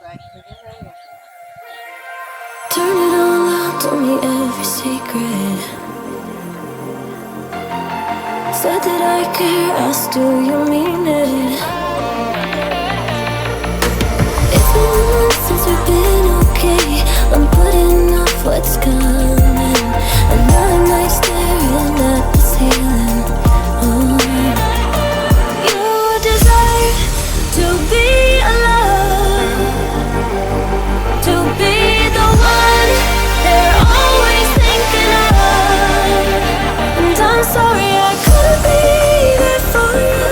Turn it all out, told me every secret. Said that I care, asked do you mean it? It's been months since we've been okay. I'm putting off what's coming. Another night staring at the ceiling. Oh, you desire to be alone, to be the one they're always thinking of. And I'm sorry I couldn't be there for you.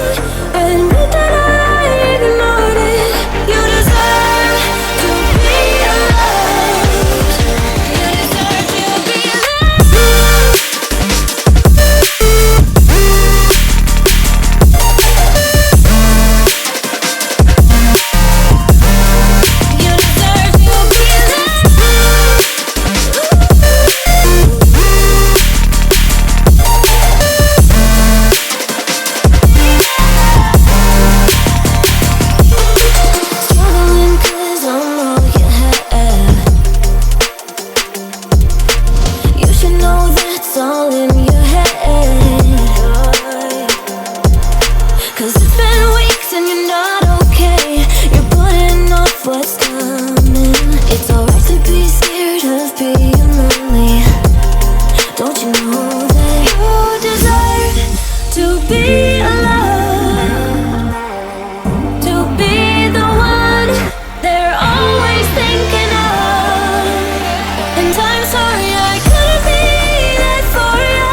Admit that I ignored it. You deserve to be loved. You deserve to be loved. You deserve to be loved. Struggling 'cause I'm all you have. You should know that's all in your head. 'Cause it's been weeks and you're not okay. You're putting off what's coming. It's alright to be scared of being lonely. Don't you know that you deserve to be alone, to be the one they're always thinking of? And I'm sorry I couldn't be there for you.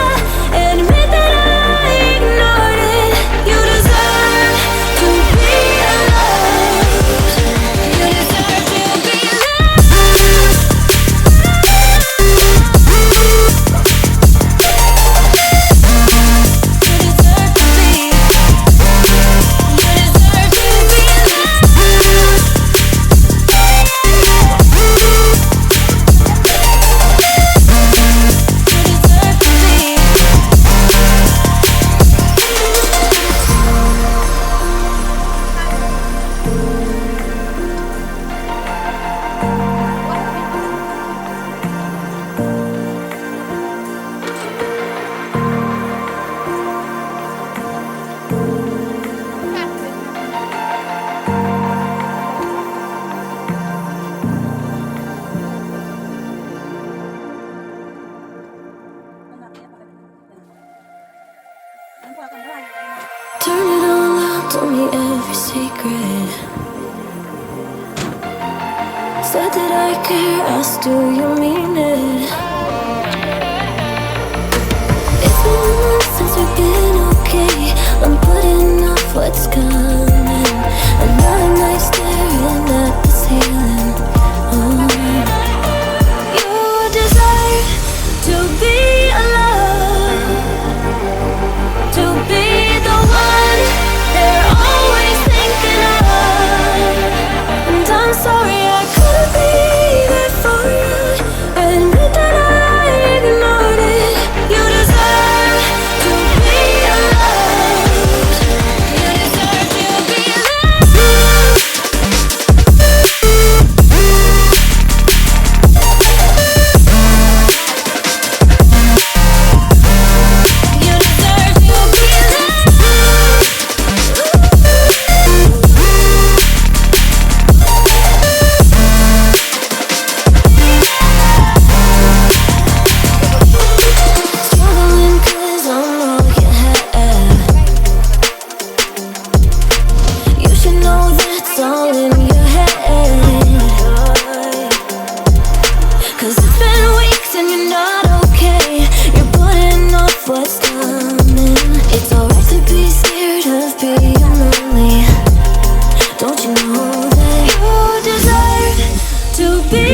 Admit that I ignored it. You deserve to be loved. You deserve to be loved. You deserve to be. You deserve to be loved. Turn it all out, told me every secret. Said that I care, asked do you mean it? It's been months since we've been okay. I'm putting off what's coming. Another night staring at the ceiling. Oh, you desire to be alone, to be the one they're always thinking of. And I'm sorry I couldn't be there for you. Admit that I ignored it. You deserve to be loved. You deserve to be loved. You deserve to be loved. Struggling 'cause I'm all you have. You should know that's all in your head. 'Cause it's been weeks and you're not okay. You're putting off what's coming. It's alright to be scared of being lonely. Don't you know that you deserve to be